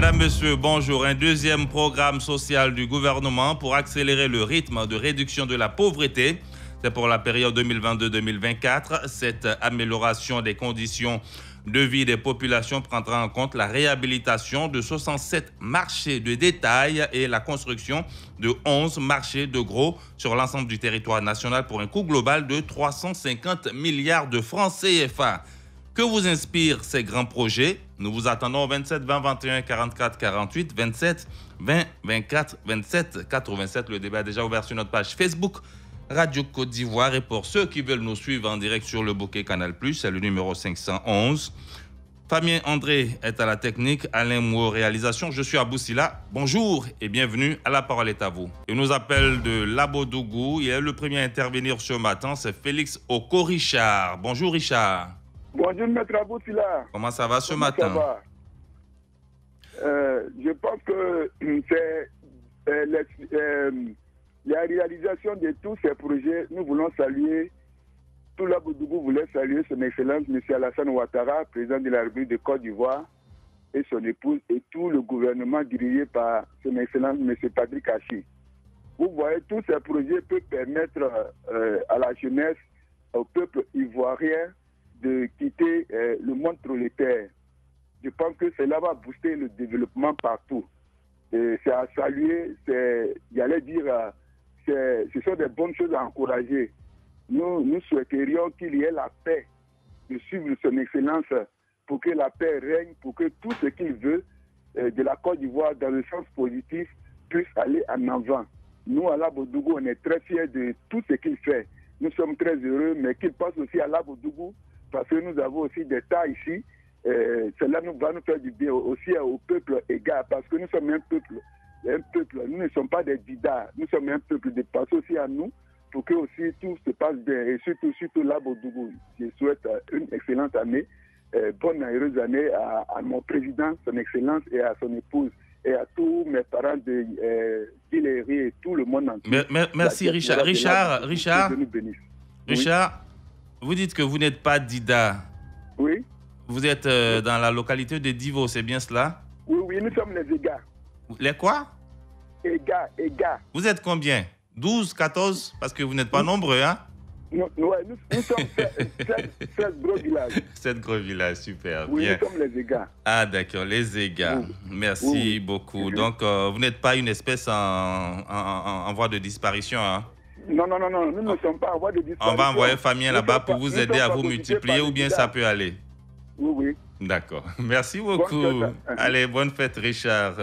Madame, Monsieur, bonjour. Un deuxième programme social du gouvernement pour accélérer le rythme de réduction de la pauvreté. C'est pour la période 2022-2024. Cette amélioration des conditions de vie des populations prendra en compte la réhabilitation de 67 marchés de détail et la construction de 11 marchés de gros sur l'ensemble du territoire national pour un coût global de 350 milliards de francs CFA. Que vous inspirent ces grands projets? Nous vous attendons au 27 20 21 44 48, 27 20 24 27 87. Le débat est déjà ouvert sur notre page Facebook Radio Côte d'Ivoire. Et pour ceux qui veulent nous suivre en direct sur le bouquet Canal+, c'est le numéro 511. Fabien André est à la technique, Alain Mouo réalisation. Je suis Abou Silla. Bonjour et bienvenue à La Parole est à vous. Il nous appelle de Labodougou. Il est le premier à intervenir ce matin. C'est Félix Oko-Richard. Bonjour Richard. Bonjour, Maître Abou Silla. Comment ça va ce matin? Ça va. Je pense que c'est la réalisation de tous ces projets. Nous voulons saluer, tout Labodougou voulait saluer son Excellence M. Alassane Ouattara, président de la République de Côte d'Ivoire, et son épouse, et tout le gouvernement dirigé par son Excellence M. Patrick Hachi. Vous voyez, tous ces projets peuvent permettre à la jeunesse, au peuple ivoirien, de quitter le monde prolétaire. Je pense que cela va booster le développement partout. C'est à saluer, j'allais dire, ce sont des bonnes choses à encourager. Nous souhaiterions qu'il y ait la paix, de suivre son excellence pour que la paix règne, pour que tout ce qu'il veut de la Côte d'Ivoire dans le sens positif puisse aller en avant. Nous, à Labodougou, on est très fiers de tout ce qu'il fait. Nous sommes très heureux, mais qu'il passe aussi à Labodougou, parce que nous avons aussi des tas ici. Cela va nous faire du bien aussi au peuple égard, parce que nous sommes un peuple. Nous ne sommes pas des didas, nous sommes un peuple. De passer aussi à nous pour que aussi tout se passe bien. Et surtout Labodougou. Je souhaite une excellente année, bonne et heureuse année à mon président, son excellence, et à son épouse, et à tous mes parents de Guiléry et tout le monde entier. Merci Richard. Richard, vous dites que vous n'êtes pas Dida. Oui. Vous êtes dans la localité de Divo, c'est bien cela? Oui, nous sommes les égars. Les quoi? Égars. Vous êtes combien? 12, 14? Parce que vous n'êtes pas nombreux, hein? Nous sommes 16 gros villages. 7 gros villages, super. Oui, bien. Nous sommes les égars. Ah, d'accord, les égars. Oui. Merci beaucoup. Donc, vous n'êtes pas une espèce en voie de disparition, hein? Non, nous ne sommes pas en voie de disparition. On va envoyer Fabien là-bas pour vous aider à vous multiplier ou bien ça peut aller? Oui. D'accord. Merci beaucoup. Allez, bonne fête, Richard.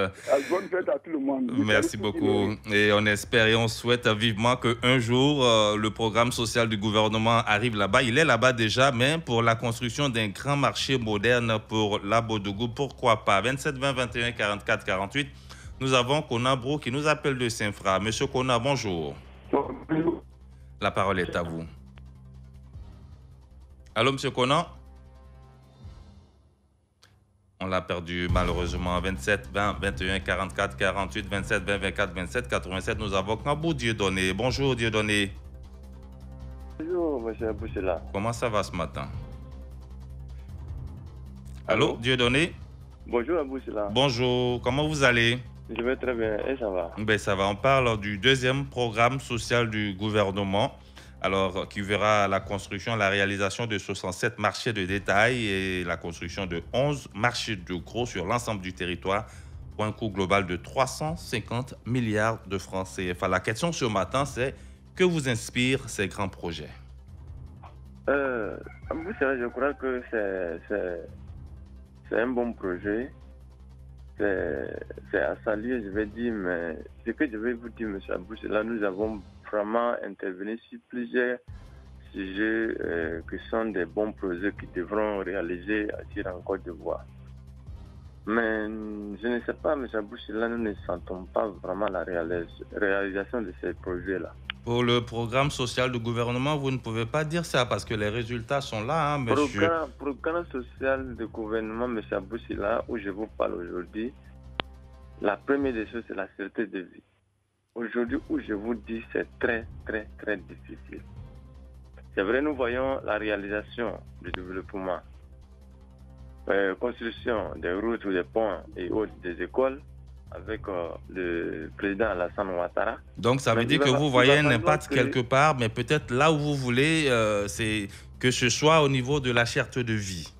Bonne fête à tout le monde. Merci beaucoup. Et on espère et on souhaite vivement qu'un jour, le programme social du gouvernement arrive là-bas. Il est là-bas déjà, mais pour la construction d'un grand marché moderne pour Labodougou, pourquoi pas? 27 20 21 44 48. Nous avons Kona Bro qui nous appelle de Saint-Fra. Monsieur Kona, bonjour. Bonjour. La parole est à vous. Allô, Monsieur Kona? On l'a perdu malheureusement. 27 20 21 44 48 27 20 24 27 87. Nous avons Kambou Dieudonné. Bonjour Dieudonné. Bonjour monsieur Abou Silla. Comment ça va ce matin? Allô Dieudonné? Bonjour Abou Silla. Bonjour, comment vous allez? Je vais très bien et ça va? Ben, ça va. On parle du deuxième programme social du gouvernement. Alors, qui verra la construction, la réalisation de 67 marchés de détail et la construction de 11 marchés de gros sur l'ensemble du territoire pour un coût global de 350 milliards de francs CFA. La question ce matin, c'est que vous inspirent ces grands projets? Je crois que c'est un bon projet. C'est à saluer, je vais dire, mais ce que je vais vous dire, M. Abou, c'est là nous avons vraiment intervenu sur plusieurs sujets qui sont des bons projets qui devront réaliser en Côte d'Ivoire. Mais je ne sais pas, M. Abou, là nous ne sentons pas vraiment la réalisation de ces projets-là. Pour le programme social du gouvernement, vous ne pouvez pas dire ça parce que les résultats sont là, hein, monsieur. Programme social du gouvernement, M. Abou, là où je vous parle aujourd'hui, la première des choses, c'est la sûreté de vie. Aujourd'hui, où je vous dis, c'est très, très, très difficile. C'est vrai, nous voyons la réalisation du développement. construction des routes ou des ponts et autres des écoles avec le président Alassane Ouattara. Donc ça veut dire que vous voyez un impact quelque part, mais peut-être là où vous voulez, c'est que ce soit au niveau de la cherté de vie.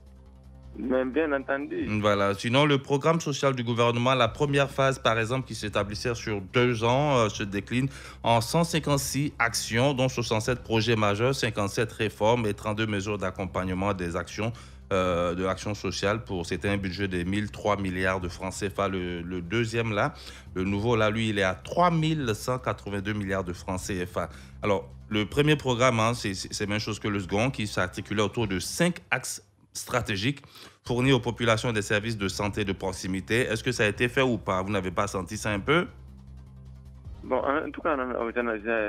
Mais bien entendu. Voilà. Sinon, le programme social du gouvernement, la première phase, par exemple, qui s'établissait sur 2 ans, se décline en 156 actions, dont 67 projets majeurs, 57 réformes et 32 mesures d'accompagnement des actions de l'action sociale. C'était un budget de 1003 milliards de francs CFA. Le deuxième, là, le nouveau, là, lui, il est à 3182 milliards de francs CFA. Alors, le premier programme, hein, c'est la même chose que le second, qui s'articulait autour de 5 axes stratégiques, fournir aux populations des services de santé de proximité. Est-ce que ça a été fait ou pas? Vous n'avez pas senti ça un peu? Bon, en tout cas,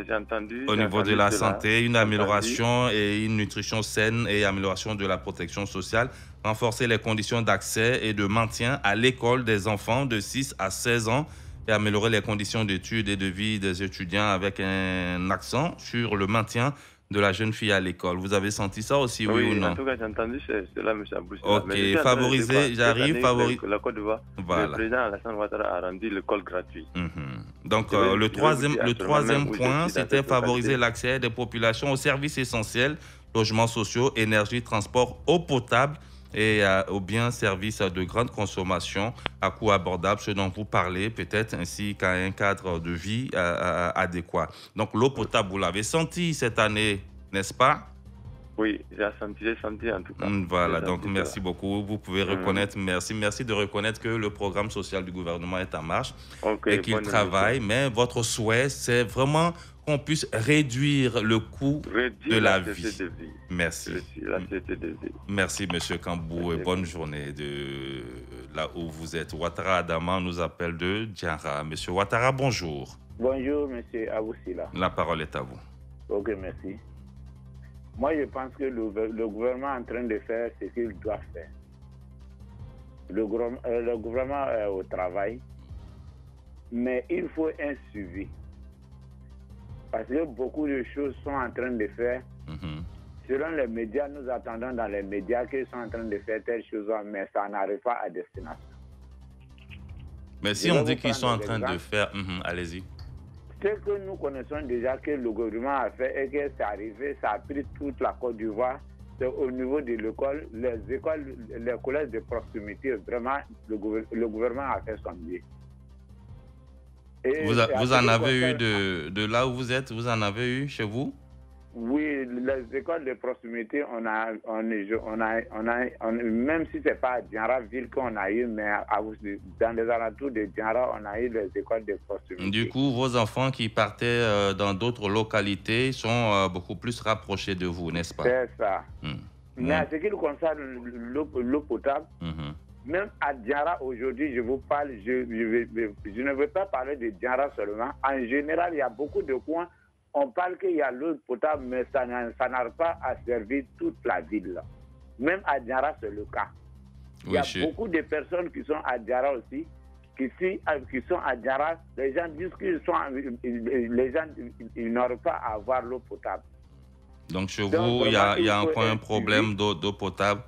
j'ai entendu. Au niveau de la santé, une amélioration et une nutrition saine et amélioration de la protection sociale, renforcer les conditions d'accès et de maintien à l'école des enfants de 6 à 16 ans et améliorer les conditions d'études et de vie des étudiants avec un accent sur le maintien de la jeune fille à l'école. Vous avez senti ça aussi, oui ou non? En tout cas, j'ai entendu cela, M. Aboussila. Ok, favoriser, j'arrive, favoriser. La Côte d'Ivoire, voilà. Le président Alassane Ouattara a rendu l'école gratuite. Donc, le troisième point, c'était favoriser l'accès des populations aux services essentiels, logements sociaux, énergie, transport, eau potable et aux biens services de grande consommation à coût abordable, ce dont vous parlez peut-être, ainsi qu'à un cadre de vie adéquat. Donc l'eau potable, vous l'avez senti cette année, n'est-ce pas? Oui, j'ai senti en tout cas. Voilà, donc merci beaucoup. Vous pouvez reconnaître, merci de reconnaître que le programme social du gouvernement est en marche et qu'il travaille, mais votre souhait, c'est vraiment qu'on puisse réduire le coût de la vie. Merci. Merci, M. Kambou, et bonne journée de là où vous êtes. Ouattara Adama nous appelle de Diarra. M. Ouattara, bonjour. Bonjour, M. Aboussila. La parole est à vous. Ok, merci. Moi, je pense que le gouvernement est en train de faire ce qu'il doit faire. Le gouvernement est au travail, mais il faut un suivi. Parce que beaucoup de choses sont en train de faire. Selon les médias, nous attendons dans les médias qu'ils sont en train de faire telle chose, mais ça n'arrive pas à destination. Mais si on dit qu'ils sont en train de faire... allez-y. Ce que nous connaissons déjà que le gouvernement a fait et que c'est arrivé, ça a pris toute la Côte d'Ivoire, c'est au niveau de l'école, les écoles, les collèges de proximité, vraiment, le gouvernement a fait son mieux. Vous en avez eu de là où vous êtes, vous en avez eu chez vous? Oui, les écoles de proximité, même si ce n'est pas à Diarra ville qu'on a eu, mais dans les alentours de Diarra, on a eu les écoles de proximité. Du coup, vos enfants qui partaient dans d'autres localités sont beaucoup plus rapprochés de vous, n'est-ce pas? C'est ça. Mais à ce qui concerne l'eau potable, même à Diarra aujourd'hui, je vous parle, je ne veux pas parler de Diarra seulement. En général, il y a beaucoup de coins. On parle qu'il y a l'eau potable, mais ça n'arrive pas à servir toute la ville. Même à Diarra, c'est le cas. Il y a beaucoup de personnes qui sont à Diarra aussi, qui sont à Diarra. Les gens disent qu'ils n'auront pas à avoir l'eau potable. Donc chez vous, il y a encore un problème d'eau potable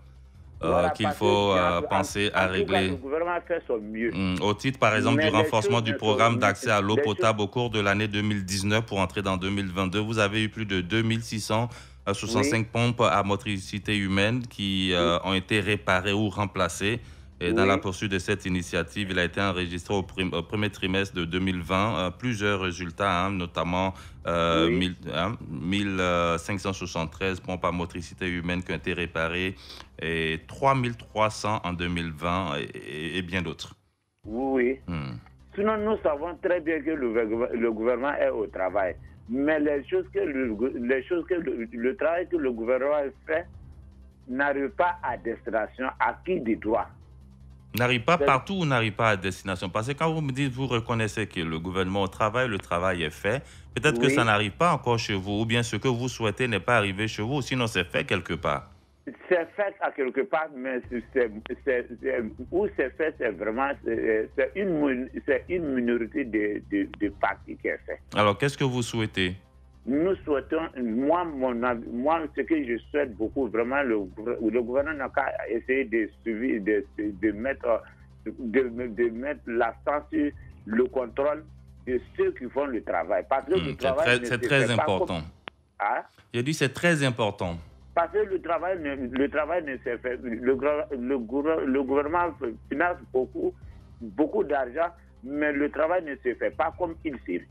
qu'il faut penser à régler. Le gouvernement fait son mieux. Au titre, par exemple, du renforcement du programme d'accès à l'eau potable au cours de l'année 2019 pour entrer dans 2022, vous avez eu plus de 2665 pompes à motricité humaine qui ont été réparées ou remplacées. Et dans la poursuite de cette initiative, il a été enregistré au premier trimestre de 2020 plusieurs résultats, notamment 1573 pompes à motricité humaine qui ont été réparées et 3300 en 2020 et bien d'autres. Oui. Sinon, nous savons très bien que le gouvernement est au travail. Mais le travail que le gouvernement fait n'arrive pas à destination, à qui des droits. N'arrive pas partout ou n'arrive pas à destination? Parce que quand vous me dites, vous reconnaissez que le gouvernement au travail, le travail est fait, peut-être que ça n'arrive pas encore chez vous, ou bien ce que vous souhaitez n'est pas arrivé chez vous, sinon c'est fait quelque part. C'est fait à quelque part, mais où c'est fait, c'est vraiment c'est une minorité de partis qui est fait. Alors, qu'est-ce que vous souhaitez? nous souhaitons, moi, ce que je souhaite beaucoup, vraiment, le gouvernement n'a qu'à essayer de mettre l'accent sur le contrôle de ceux qui font le travail. Parce que le travail c'est très important. J'ai dit c'est très important. Parce que le travail ne se fait. Le gouvernement finance beaucoup d'argent, mais le travail ne se fait pas comme il s'est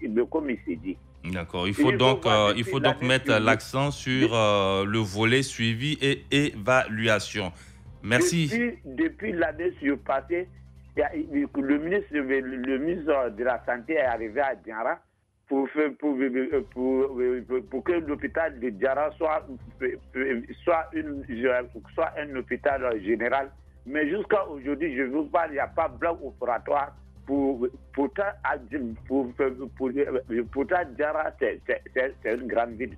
dit. D'accord. Il faut donc mettre l'accent sur le volet suivi et évaluation. Merci. Depuis l'année surpassée, le ministre de la Santé est arrivé à Diara pour que l'hôpital de Diara soit un hôpital général. Mais jusqu'à aujourd'hui, je vous parle, il n'y a pas bloc opératoire. Pourtant, Diara, c'est une grande ville.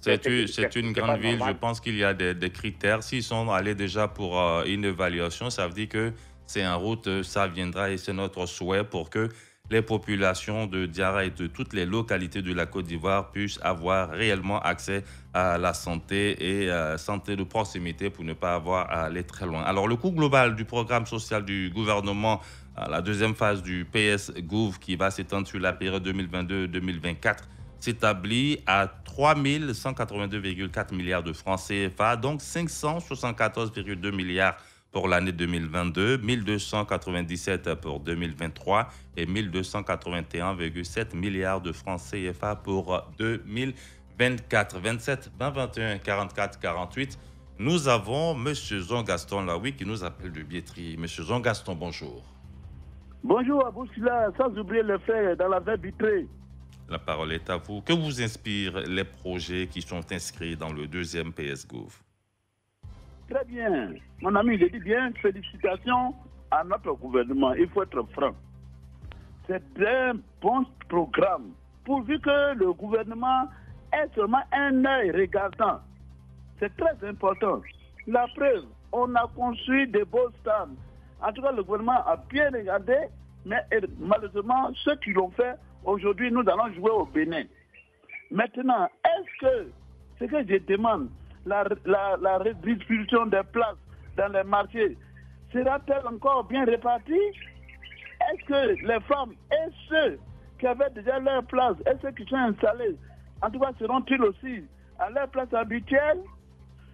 C'est une grande ville. Je pense qu'il y a des critères. S'ils sont allés déjà pour une évaluation, ça veut dire que c'est en route, ça viendra et c'est notre souhait pour que les populations de Diara et de toutes les localités de la Côte d'Ivoire puissent avoir réellement accès à la santé et santé de proximité pour ne pas avoir à aller très loin. Alors, le coût global du programme social du gouvernement, la deuxième phase du PS-Gouv qui va s'étendre sur la période 2022-2024, s'établit à 3 182,4 milliards de francs CFA, donc 574,2 milliards pour l'année 2022, 1297 pour 2023 et 1281,7 milliards de francs CFA pour 2024. 27 20 21 44 48. Nous avons M. Jean-Gaston Laoui qui nous appelle de Biétry. M. Jean-Gaston, bonjour. Bonjour Aboussila, sans oublier le fait dans la baie Biétry. La parole est à vous. Que vous inspirent les projets qui sont inscrits dans le deuxième PS-Gouv? Très bien. Mon ami, je dis bien, félicitations à notre gouvernement. Il faut être franc. C'est un bon programme. Pourvu que le gouvernement ait seulement un œil regardant. C'est très important. La preuve, on a construit des beaux stades. En tout cas, le gouvernement a bien regardé, mais malheureusement, ceux qui l'ont fait, aujourd'hui, nous allons jouer au Bénin. Maintenant, est-ce que, ce que je demande, la redistribution des places dans les marchés sera-t-elle encore bien répartie? Est-ce que les femmes et ceux qui avaient déjà leur place et ceux qui sont installés, en tout cas, seront-ils aussi à leur place habituelle?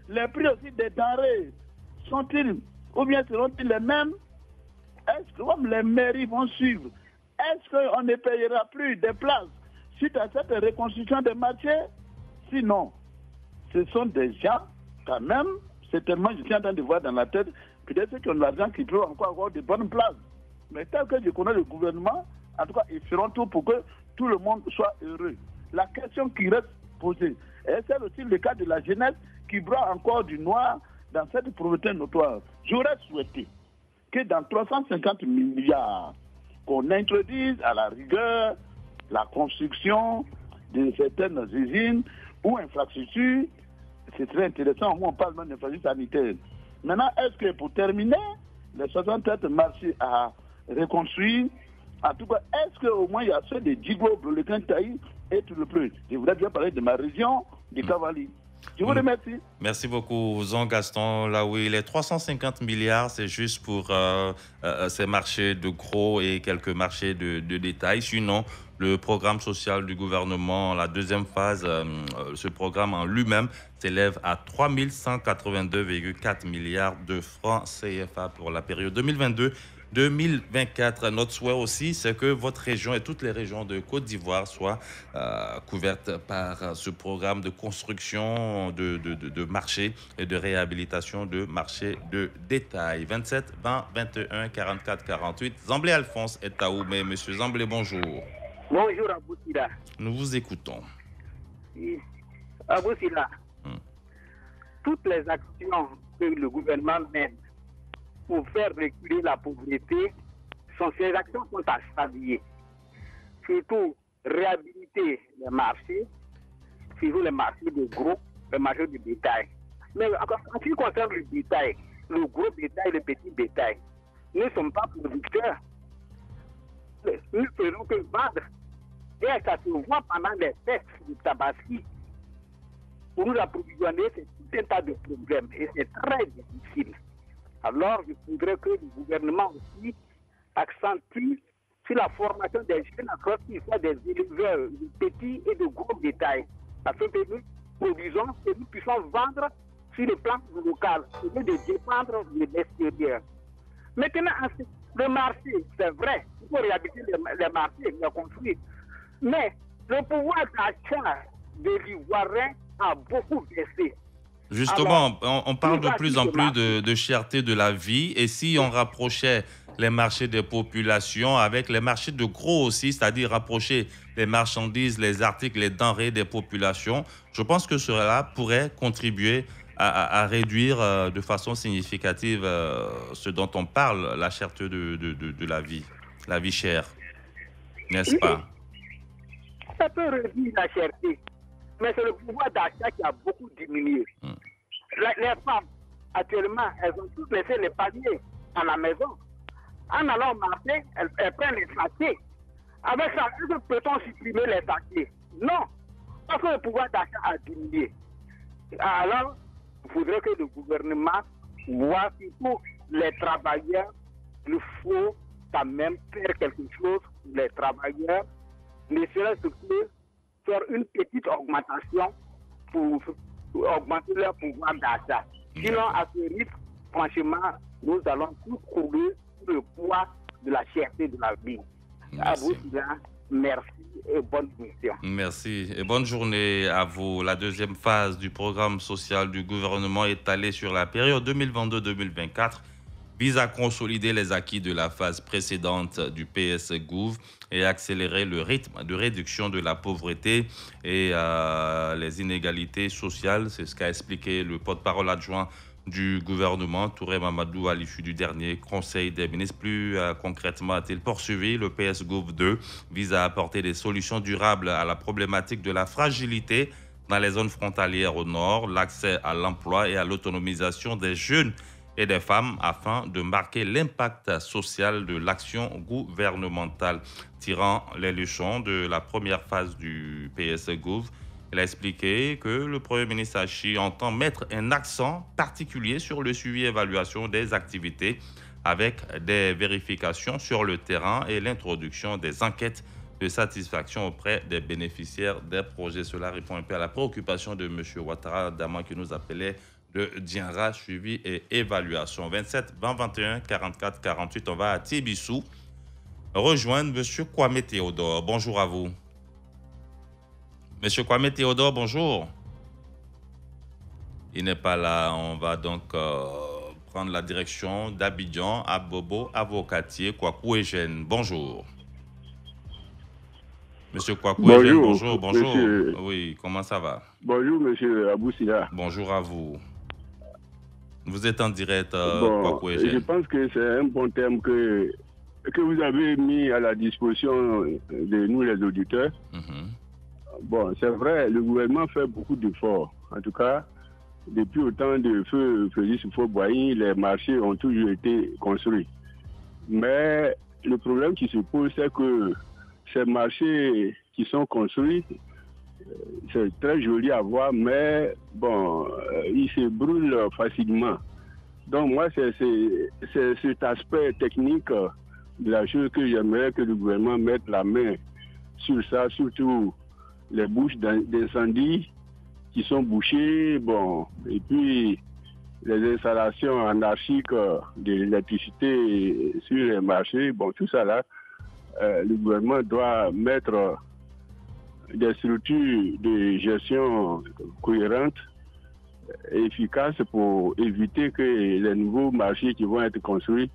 Les prix aussi des denrées sont-ils ou bien seront-ils les mêmes? Est-ce que comme les mairies vont suivre, est-ce qu'on ne payera plus des places suite à cette reconstruction des marchés? Sinon, ce sont des gens, quand même, certainement, je suis en train de voir dans la tête, peut-être ceux qui ont de l'argent qui peuvent encore avoir de bonnes places. Mais tel que je connais le gouvernement, en tout cas, ils feront tout pour que tout le monde soit heureux. La question qui reste posée, et c'est aussi le cas de la jeunesse qui broie encore du noir dans cette pauvreté notoire. J'aurais souhaité que dans 350 milliards, qu'on introduise à la rigueur la construction de certaines usines ou infrastructures. C'est très intéressant. Moi, on parle même d'infrastructures sanitaires. Maintenant, est-ce que pour terminer, les 67 marchés à reconstruire, en tout cas, est-ce qu'au moins il y a ceux de Djigo, le Taï et tout le plus? Je voudrais bien parler de ma région, du Cavali. Je vous remercie. Merci beaucoup, Jean-Gaston Laoui. Les 350 milliards, c'est juste pour ces marchés de gros et quelques marchés de détail. Sinon, le programme social du gouvernement, la deuxième phase, ce programme en lui-même s'élève à 3 182,4 milliards de francs CFA pour la période 2022-2024. Notre souhait aussi, c'est que votre région et toutes les régions de Côte d'Ivoire soient couvertes par ce programme de construction de marchés et de réhabilitation de marchés de détail. 27 20 21 44 48. Zamblé Alphonse est à Oumé. Monsieur Zamblé, bonjour. Bonjour Aboussila. Nous vous écoutons. Aboussila, toutes les actions que le gouvernement mène pour faire reculer la pauvreté, ces actions sont à saluer. Surtout réhabiliter les marchés, surtout les marchés de gros, les marchés de bétail. Mais en ce qui concerne le bétail, le gros bétail, le petit bétail, nous ne sommes pas producteurs. Nous ne faisons que vendre. Et ça se voit pendant les tests de Tabaski. Pour nous approvisionner, c'est tout un tas de problèmes et c'est très difficile. Alors, je voudrais que le gouvernement aussi accentue sur la formation des jeunes afin qu'ils soient des éleveurs de petits et de gros bétail. Afin que nous produisons, que nous puissions vendre sur le plan local, au lieu de dépendre de l'extérieur. Maintenant, le marché, c'est vrai, il faut réhabiliter les marchés, les construire. Mais le pouvoir d'achat de l'Ivoirien a beaucoup baissé. Justement, alors, on parle de plus en plus de cherté de la vie. Et si on rapprochait les marchés des populations avec les marchés de gros aussi, c'est-à-dire rapprocher les marchandises, les articles, les denrées des populations, je pense que cela pourrait contribuer à réduire de façon significative ce dont on parle, la cherté de la vie chère, n'est-ce pas? Ça peut réduire la cherté, mais c'est le pouvoir d'achat qui a beaucoup diminué. Les femmes, actuellement, elles ont toutes laissé les paniers à la maison. En allant au marché, elles prennent les sachets. Avec ça, peut-on supprimer les sachets? Non, parce que le pouvoir d'achat a diminué. Alors, il faudrait que le gouvernement voit que pour les travailleurs, il faut quand même faire quelque chose pour les travailleurs, ne serait-ce que faire une petite augmentation pour augmenter leur pouvoir d'achat. Sinon, à ce rythme, franchement, nous allons tous courir sur le poids de la cherté de la vie. À vous, merci et bonne mission. Merci et bonne journée à vous. La deuxième phase du programme social du gouvernement étalé sur la période 2022-2024 vise à consolider les acquis de la phase précédente du PS-Gouv et accélérer le rythme de réduction de la pauvreté et les inégalités sociales. C'est ce qu'a expliqué le porte-parole adjoint du gouvernement, Touré Mamadou, à l'issue du dernier Conseil des ministres. Plus concrètement, a-t-il poursuivi, le PS-Gouv 2 vise à apporter des solutions durables à la problématique de la fragilité dans les zones frontalières au nord, l'accès à l'emploi et à l'autonomisation des jeunes et des femmes afin de marquer l'impact social de l'action gouvernementale. Tirant les leçons de la première phase du PS-Gouv, il a expliqué que le Premier ministre Hachi entend mettre un accent particulier sur le suivi et évaluation des activités avec des vérifications sur le terrain et l'introduction des enquêtes de satisfaction auprès des bénéficiaires des projets. Cela répond un peu à la préoccupation de M. Ouattara Daman qui nous appelait de Dianra, suivi et évaluation. 27 20 21 44 48. On va à Tibissou rejoindre M. Kwame Théodore. Bonjour à vous. Monsieur Kwame Théodore, bonjour. Il n'est pas là. On va donc prendre la direction d'Abidjan, à Bobo, Avocatier, Kwaku Eugène. Bonjour. Monsieur Kwaku Eugène, bonjour. Monsieur. Oui, comment ça va? Bonjour, monsieur Aboussila. Bonjour à vous. Vous êtes en direct, Kwaku Eugène. Je pense que c'est un bon thème que vous avez mis à la disposition de nous, les auditeurs. Bon, c'est vrai, le gouvernement fait beaucoup d'efforts. En tout cas, depuis au temps de feu Félix Houphouët-Boigny, les marchés ont toujours été construits. Mais le problème qui se pose, c'est que ces marchés qui sont construits, c'est très joli à voir, mais bon, ils se brûlent facilement. Donc moi, c'est cet aspect technique de la chose que j'aimerais que le gouvernement mette la main sur ça, surtout les bouches d'incendie qui sont bouchées, bon, et puis les installations anarchiques de l'électricité sur les marchés, bon, tout ça là, le gouvernement doit mettre des structures de gestion cohérentes et efficaces pour éviter que les nouveaux marchés qui vont être construits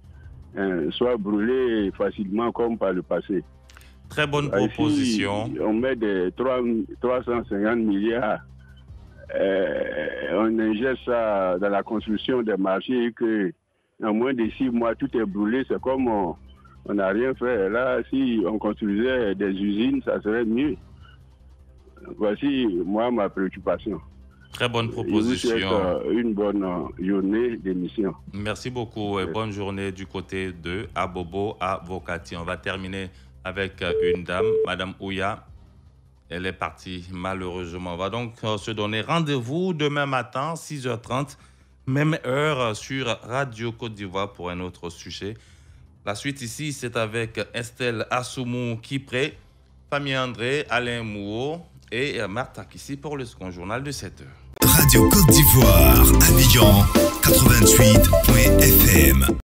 soient brûlés facilement comme par le passé. Très bonne proposition. Ici, on met des 350 milliards, on ingère ça dans la construction des marchés que en moins de 6 mois, tout est brûlé. C'est comme on n'a rien fait. Là, si on construisait des usines, ça serait mieux. Voici, moi, ma préoccupation. Très bonne proposition. Je vous souhaite une bonne journée d'émission. Merci beaucoup et bonne journée du côté de Abobo Avocatier. On va terminer avec une dame, Madame Ouya. Elle est partie malheureusement. On va donc se donner rendez-vous demain matin, 6h30, même heure sur Radio Côte d'Ivoire pour un autre sujet. La suite ici, c'est avec Estelle Assoumou-Kipré, Famille André, Alain Mouot et Martha Kissi pour le second journal de 7h. Radio Côte d'Ivoire, Abidjan 88.fm.